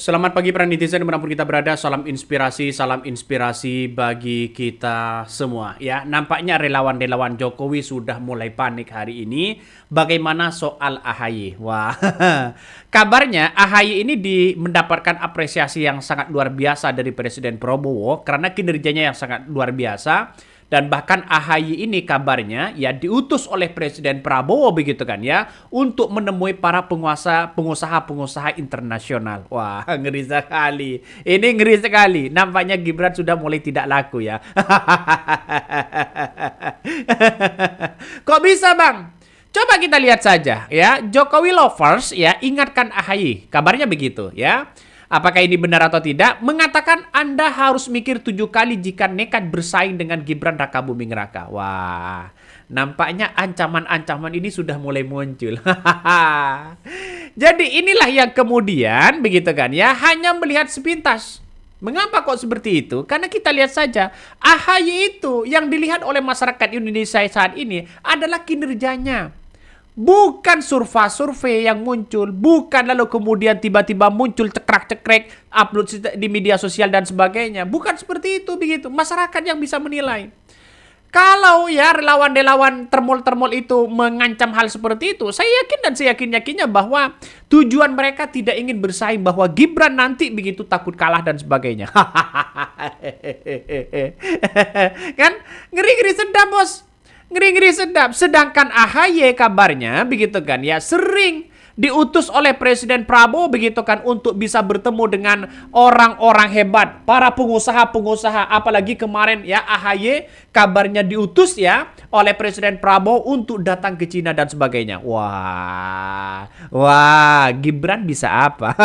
Selamat pagi para netizen dimanapun kita berada, salam inspirasi bagi kita semua. Ya, nampaknya relawan-relawan Jokowi sudah mulai panik hari ini. Bagaimana soal AHY? Wah, kabarnya AHY ini mendapatkan apresiasi yang sangat luar biasa dari Presiden Prabowo karena kinerjanya yang sangat luar biasa. Dan bahkan AHY ini kabarnya ya diutus oleh Presiden Prabowo begitu kan ya untuk menemui para pengusaha internasional. Wah, ngeri sekali. Ini ngeri sekali. Nampaknya Gibran sudah mulai tidak laku ya. Kok bisa, Bang? Coba kita lihat saja ya. Jokowi lovers ya ingatkan AHY. Kabarnya begitu ya. Apakah ini benar atau tidak? Mengatakan Anda harus mikir 7 kali jika nekat bersaing dengan Gibran Rakabuming Raka. Wah, nampaknya ancaman-ancaman ini sudah mulai muncul. Jadi inilah yang kemudian, begitu kan ya, hanya melihat sepintas. Mengapa kok seperti itu? Karena kita lihat saja, AHY itu yang dilihat oleh masyarakat Indonesia saat ini adalah kinerjanya. Bukan survei yang muncul, bukan lalu kemudian tiba-tiba muncul cekrek-cekrek, upload di media sosial dan sebagainya. Bukan seperti itu begitu. Masyarakat yang bisa menilai. Kalau ya relawan-relawan termol-termol itu mengancam hal seperti itu, saya yakin dan saya yakin-yakinnya bahwa tujuan mereka tidak ingin bersaing, bahwa Gibran nanti begitu takut kalah dan sebagainya. Kan ngeri-ngeri sedap, Bos. Ngeri-ngeri sedap. Sedangkan AHY kabarnya begitu kan ya sering diutus oleh Presiden Prabowo begitu kan untuk bisa bertemu dengan orang-orang hebat, para pengusaha-pengusaha. Apalagi kemarin ya AHY kabarnya diutus ya oleh Presiden Prabowo untuk datang ke Cina dan sebagainya. Wah, Gibran bisa apa?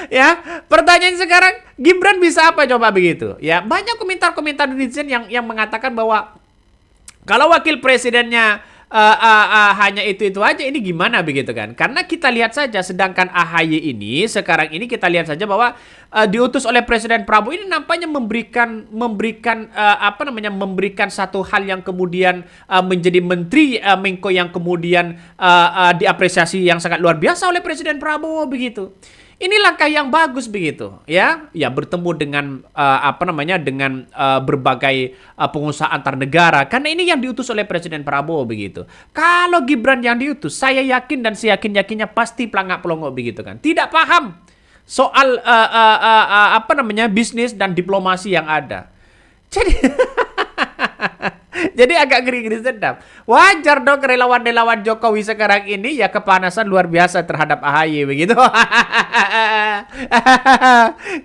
ya, pertanyaan sekarang, Gibran bisa apa coba begitu? Ya, banyak komentar-komentar netizen yang mengatakan bahwa kalau wakil presidennya hanya itu aja, ini gimana begitu kan? Karena kita lihat saja, sedangkan AHY ini sekarang ini kita lihat saja bahwa diutus oleh Presiden Prabowo ini nampaknya memberikan satu hal yang kemudian menjadi menteri Menko yang kemudian diapresiasi yang sangat luar biasa oleh Presiden Prabowo begitu. Ini langkah yang bagus begitu ya bertemu dengan dengan berbagai pengusaha antar negara, karena ini yang diutus oleh Presiden Prabowo begitu. Kalau Gibran yang diutus, saya yakin dan saya yakin-yakinnya pasti pelangak-pelongok begitu kan, tidak paham soal bisnis dan diplomasi yang ada. Jadi agak ngeri-ngeri sedap. Wajar dong relawan-relawan Jokowi sekarang ini ya kepanasan luar biasa terhadap AHY begitu.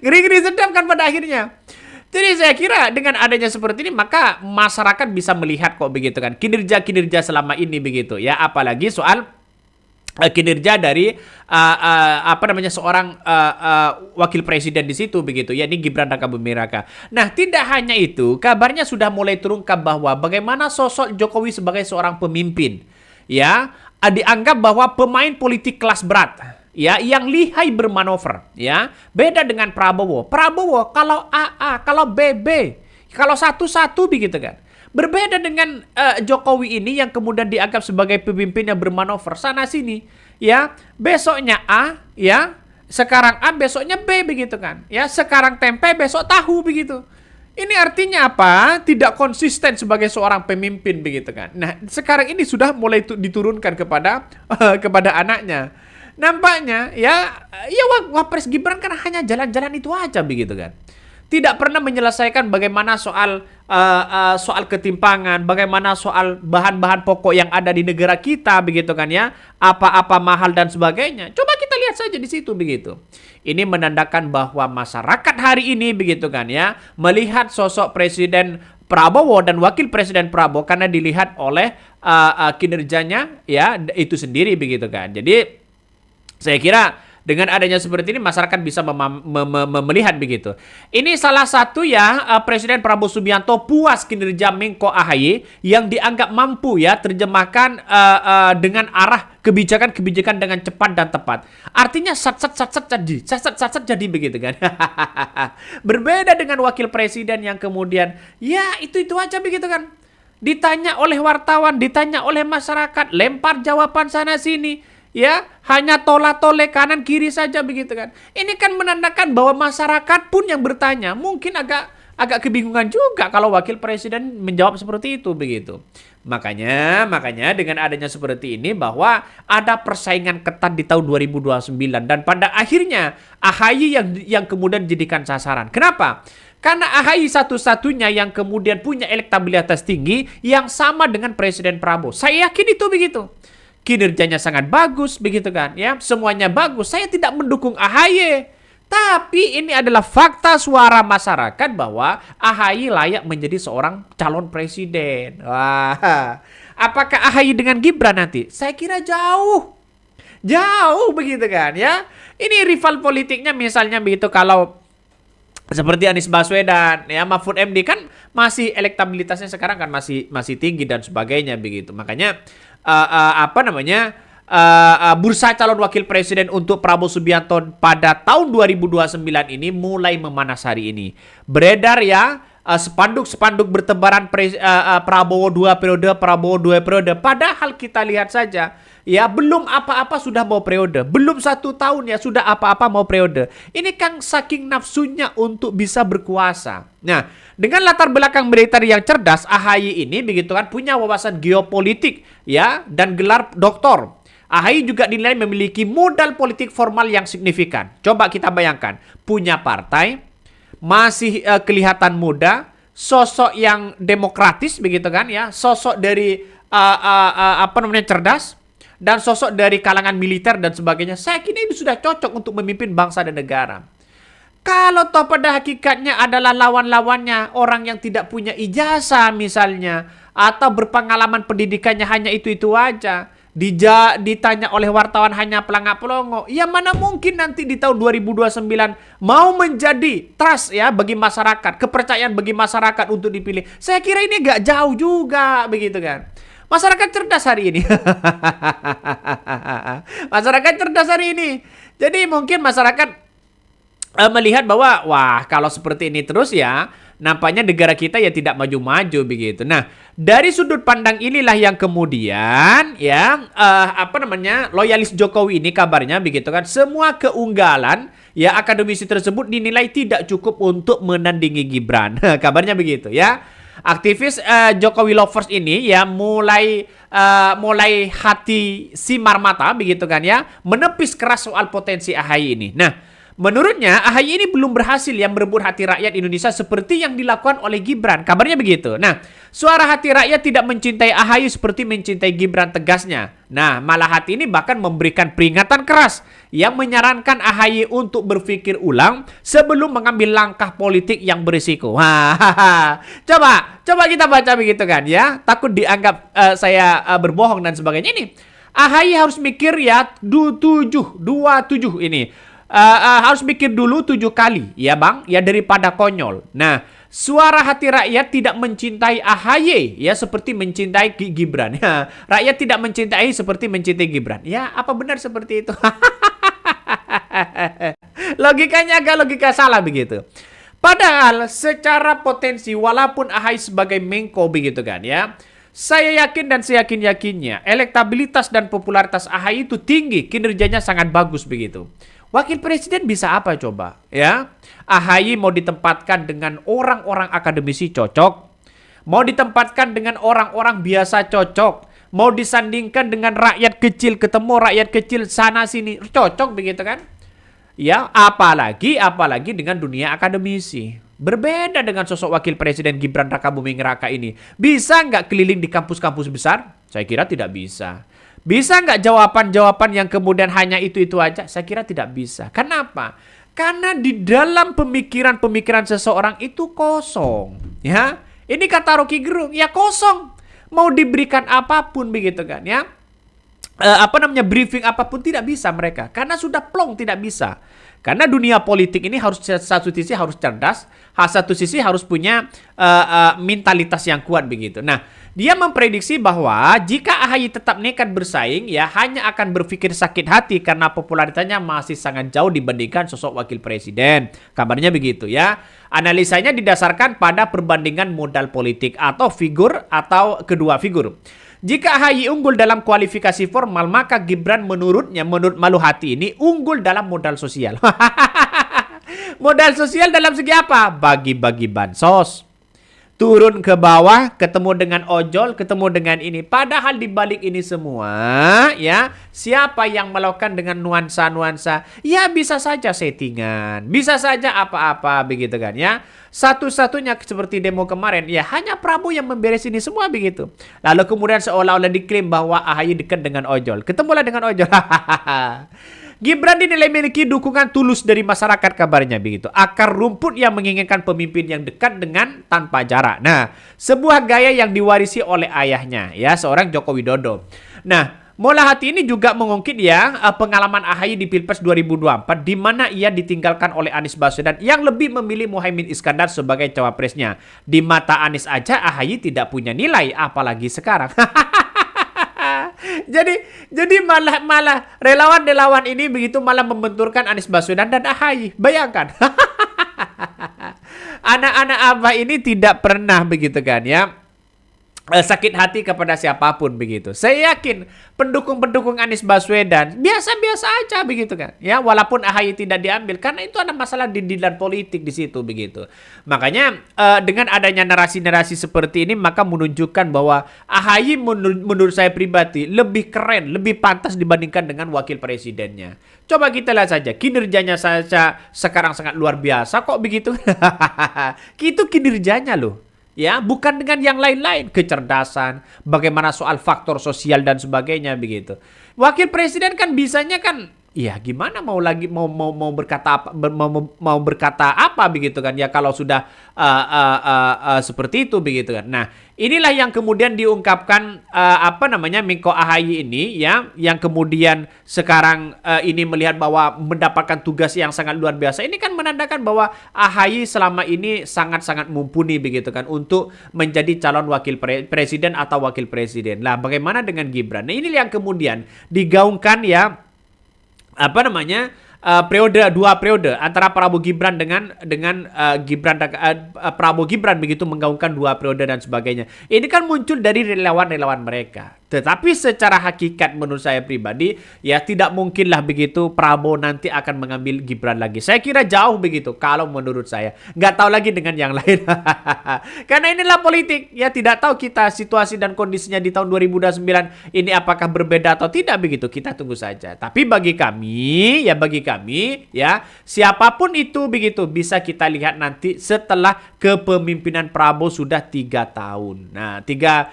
Ngeri-ngeri sedap kan pada akhirnya. Jadi saya kira dengan adanya seperti ini maka masyarakat bisa melihat kok begitu kan kinerja-kinerja selama ini begitu ya, apalagi soal kinerja dari seorang wakil presiden di situ begitu ya, ini Gibran Rakabuming Raka. Nah, tidak hanya itu, kabarnya sudah mulai terungkap bahwa bagaimana sosok Jokowi sebagai seorang pemimpin ya dianggap bahwa pemain politik kelas berat ya yang lihai bermanuver ya. Beda dengan Prabowo. Prabowo kalau AA, kalau BB, kalau satu-satu begitu kan. Berbeda dengan Jokowi ini yang kemudian dianggap sebagai pemimpin yang bermanuver sana sini ya. Besoknya A ya, sekarang A besoknya B begitu kan ya. Sekarang tempe besok tahu begitu. Ini artinya apa? Tidak konsisten sebagai seorang pemimpin begitu kan. Nah, sekarang ini sudah mulai diturunkan kepada anaknya. Nampaknya ya Wapres Gibran kan hanya jalan-jalan itu aja begitu kan. Tidak pernah menyelesaikan bagaimana soal ketimpangan, bagaimana soal bahan-bahan pokok yang ada di negara kita begitu kan ya, apa-apa mahal dan sebagainya. Coba kita lihat saja di situ begitu. Ini menandakan bahwa masyarakat hari ini begitu kan ya, melihat sosok Presiden Prabowo dan Wakil Presiden Prabowo karena dilihat oleh kinerjanya ya itu sendiri begitu kan. Jadi saya kira dengan adanya seperti ini masyarakat bisa melihat begitu. Ini salah satu ya Presiden Prabowo Subianto puas kinerja Menko AHY yang dianggap mampu ya terjemahkan dengan arah kebijakan-kebijakan dengan cepat dan tepat. Artinya sat jadi begitu kan. Berbeda dengan Wakil Presiden yang kemudian ya itu aja begitu kan. Ditanya oleh wartawan, ditanya oleh masyarakat, lempar jawaban sana sini. ya hanya tola-tole kanan kiri saja begitu kan. Ini kan menandakan bahwa masyarakat pun yang bertanya mungkin agak kebingungan juga kalau wakil presiden menjawab seperti itu begitu. Makanya dengan adanya seperti ini bahwa ada persaingan ketat di tahun 2029 dan pada akhirnya AHY yang kemudian dijadikan sasaran. Kenapa? Karena AHY satu-satunya yang kemudian punya elektabilitas tinggi yang sama dengan Presiden Prabowo. Saya yakin itu begitu. Kinerjanya sangat bagus begitu kan ya. Semuanya bagus. Saya tidak mendukung AHY. Tapi ini adalah fakta suara masyarakat bahwa AHY layak menjadi seorang calon presiden. Wah, apakah AHY dengan Gibran nanti? Saya kira jauh. Jauh begitu kan ya. Ini rival politiknya misalnya begitu kalau seperti Anies Baswedan, ya Mahfud MD kan masih elektabilitasnya sekarang kan masih tinggi dan sebagainya begitu. Makanya bursa calon wakil presiden untuk Prabowo Subianto pada tahun 2029 ini mulai memanas hari ini. Beredar ya spanduk-spanduk bertebaran Prabowo 2 periode, Prabowo 2 periode. Padahal kita lihat saja ya belum apa-apa sudah mau periode. Belum 1 tahun ya sudah apa-apa mau periode. Ini kan saking nafsunya untuk bisa berkuasa. Nah, dengan latar belakang militer yang cerdas, AHY ini begitu kan punya wawasan geopolitik ya dan gelar doktor. AHY juga dinilai memiliki modal politik formal yang signifikan. Coba kita bayangkan, punya partai, masih kelihatan muda, sosok yang demokratis begitu kan ya, sosok dari cerdas, dan sosok dari kalangan militer dan sebagainya. Saya kira ini sudah cocok untuk memimpin bangsa dan negara. Kalau toh pada hakikatnya adalah lawan-lawannya orang yang tidak punya ijazah misalnya, atau berpengalaman pendidikannya hanya itu-itu aja, ditanya oleh wartawan hanya pelangak-pelongo, ya mana mungkin nanti di tahun 2029 mau menjadi trust ya bagi masyarakat, kepercayaan bagi masyarakat untuk dipilih. Saya kira ini gak jauh juga begitu kan. Masyarakat cerdas hari ini. Masyarakat cerdas hari ini. Jadi mungkin masyarakat melihat bahwa wah kalau seperti ini terus ya nampaknya negara kita ya tidak maju-maju begitu. Nah, dari sudut pandang inilah yang kemudian ya loyalis Jokowi ini kabarnya begitu kan, semua keunggalan ya akademisi tersebut dinilai tidak cukup untuk menandingi Gibran. Kabarnya begitu ya. Aktivis Jokowi lovers ini ya mulai hati simar mata begitu kan ya, menepis keras soal potensi AHY ini. Nah, menurutnya AHY ini belum berhasil yang merebut hati rakyat Indonesia seperti yang dilakukan oleh Gibran. Kabarnya begitu. Nah, suara hati rakyat tidak mencintai AHY seperti mencintai Gibran, tegasnya. Nah, malah hati ini bahkan memberikan peringatan keras yang menyarankan AHY untuk berpikir ulang sebelum mengambil langkah politik yang berisiko. Coba kita baca begitu kan ya. Takut dianggap saya berbohong dan sebagainya. Ini AHY harus mikir ya 27 ini. Harus mikir dulu 7 kali ya bang ya daripada konyol. Nah, suara hati rakyat tidak mencintai AHY ya seperti mencintai Gibran ya. Rakyat tidak mencintai seperti mencintai Gibran. Ya, apa benar seperti itu? Logikanya agak logika salah begitu. Padahal secara potensi walaupun AHY sebagai Menko begitu kan ya, saya yakin dan seyakin-yakinnya elektabilitas dan popularitas AHY itu tinggi, kinerjanya sangat bagus begitu. Wakil presiden bisa apa coba? Ya, AHY mau ditempatkan dengan orang-orang akademisi cocok, mau ditempatkan dengan orang-orang biasa cocok, mau disandingkan dengan rakyat kecil, ketemu rakyat kecil sana sini cocok begitu kan? Ya, apalagi dengan dunia akademisi. Berbeda dengan sosok wakil presiden Gibran Rakabuming Raka ini. Bisa nggak keliling di kampus-kampus besar? Saya kira tidak bisa. Bisa nggak jawaban-jawaban yang kemudian hanya itu-itu aja? Saya kira tidak bisa. Kenapa? Karena di dalam pemikiran seseorang itu kosong. Ya, ini kata Rocky Gerung, ya kosong. Mau diberikan apapun begitu kan ya. Briefing apapun tidak bisa mereka. Karena sudah plong tidak bisa. Karena dunia politik ini harus satu sisi harus cerdas, satu sisi harus punya mentalitas yang kuat begitu. Nah, dia memprediksi bahwa jika AHY tetap nekat bersaing, ya hanya akan berpikir sakit hati karena popularitasnya masih sangat jauh dibandingkan sosok wakil presiden. Kabarnya begitu ya. Analisanya didasarkan pada perbandingan modal politik atau figur atau kedua figur. Jika AHY unggul dalam kualifikasi formal, maka Gibran menurut Malu Hati ini unggul dalam modal sosial. Modal sosial dalam segi apa? Bagi-bagi bansos. Turun ke bawah, ketemu dengan ojol, ketemu dengan ini. Padahal di balik ini semua, ya, siapa yang melakukan dengan nuansa-nuansa? Ya bisa saja settingan, bisa saja apa-apa begitu kan ya. Satu-satunya seperti demo kemarin, ya hanya Prabowo yang memberes ini semua begitu. Lalu kemudian seolah-olah diklaim bahwa AHY dekat dengan ojol. Ketemulah dengan ojol. Gibran dinilai memiliki dukungan tulus dari masyarakat kabarnya begitu. Akar rumput yang menginginkan pemimpin yang dekat dengan tanpa jarak. Nah, sebuah gaya yang diwarisi oleh ayahnya ya, seorang Joko Widodo. Nah, Malu Hati ini juga mengungkit ya pengalaman AHY di Pilpres 2024 di mana ia ditinggalkan oleh Anies Baswedan yang lebih memilih Muhaimin Iskandar sebagai cawapresnya. Di mata Anies aja AHY tidak punya nilai, apalagi sekarang. Jadi malah relawan-relawan ini begitu malah membenturkan Anies Baswedan dan AHY. Bayangkan. Anak-anak Abah ini tidak pernah begitu kan ya, sakit hati kepada siapapun begitu. Saya yakin pendukung-pendukung Anies Baswedan biasa-biasa aja begitu kan. Ya, walaupun AHY tidak diambil karena itu ada masalah dindilan politik di situ begitu. Makanya dengan adanya narasi-narasi seperti ini maka menunjukkan bahwa AHY menurut saya pribadi lebih keren, lebih pantas dibandingkan dengan wakil presidennya. Coba kita lihat saja kinerjanya saja sekarang sangat luar biasa kok begitu. Itu kinerjanya loh. Ya, bukan dengan yang lain-lain, kecerdasan, bagaimana soal faktor sosial dan sebagainya begitu. Wakil presiden kan bisanya kan, ya gimana mau berkata apa, mau berkata apa begitu kan ya kalau sudah seperti itu begitu kan. Nah, inilah yang kemudian diungkapkan Menko AHY ini ya, yang kemudian sekarang ini melihat bahwa mendapatkan tugas yang sangat luar biasa. Ini kan menandakan bahwa AHY selama ini sangat-sangat mumpuni begitu kan untuk menjadi calon wakil presiden atau wakil presiden. Lah bagaimana dengan Gibran? Nah, ini yang kemudian digaungkan ya dua periode antara Prabowo Gibran dengan Prabowo Gibran begitu menggaungkan 2 periode dan sebagainya. Ini kan muncul dari relawan-relawan mereka. Tetapi secara hakikat menurut saya pribadi ya tidak mungkinlah begitu Prabowo nanti akan mengambil Gibran lagi. Saya kira jauh begitu kalau menurut saya. Nggak tahu lagi dengan yang lain. Karena inilah politik. Ya tidak tahu kita situasi dan kondisinya di tahun 2029 ini apakah berbeda atau tidak begitu. Kita tunggu saja. Tapi bagi kami ya siapapun itu begitu bisa kita lihat nanti setelah kepemimpinan Prabowo sudah 3 tahun. Nah, tiga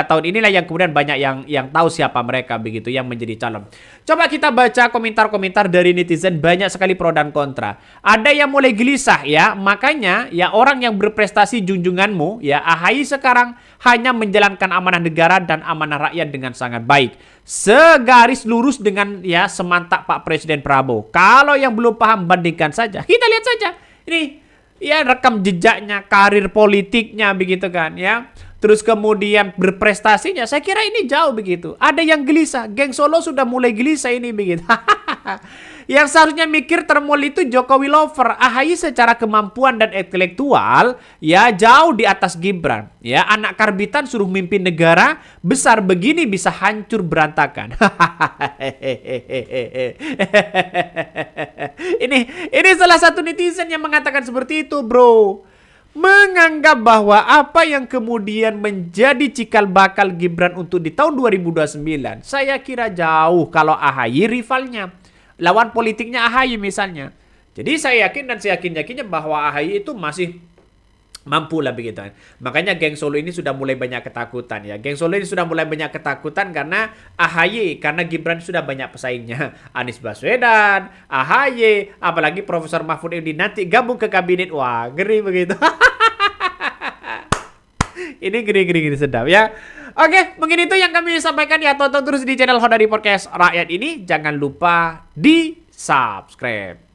tahun inilah yang kemudian banyak yang tahu siapa mereka begitu yang menjadi calon. Coba kita baca komentar-komentar dari netizen, banyak sekali pro dan kontra. Ada yang mulai gelisah ya, makanya ya orang yang berprestasi junjunganmu ya AHY sekarang hanya menjalankan amanah negara dan amanah rakyat dengan sangat baik. Segaris lurus dengan ya semantap Pak Presiden Prabowo. Kalau yang belum paham bandingkan saja. Kita lihat saja. Ini ya rekam jejaknya, karir politiknya begitu kan ya. Terus kemudian berprestasinya, saya kira ini jauh begitu. Ada yang gelisah, geng Solo sudah mulai gelisah ini begitu. Yang seharusnya mikir termol itu Jokowi lover. AHY secara kemampuan dan intelektual ya jauh di atas Gibran. Ya, anak karbitan suruh mimpin negara besar begini bisa hancur berantakan. Ini salah satu netizen yang mengatakan seperti itu, bro. Menganggap bahwa apa yang kemudian menjadi cikal bakal Gibran untuk di tahun 2029, saya kira jauh kalau AHY rivalnya, lawan politiknya AHY misalnya. Jadi saya yakin dan saya yakinnya bahwa AHY itu masih mampu lah begitu. Makanya geng Solo ini sudah mulai banyak ketakutan ya. Geng Solo ini sudah mulai banyak ketakutan karena AHY, karena Gibran sudah banyak pesaingnya. Anies Baswedan, AHY, apalagi Profesor Mahfud MD nanti gabung ke kabinet. Wah, ngeri begitu. Ini ngeri sedap ya. Oke, mungkin itu yang kami sampaikan ya. Tonton terus di channel Honda di Podcast Rakyat ini. Jangan lupa di subscribe.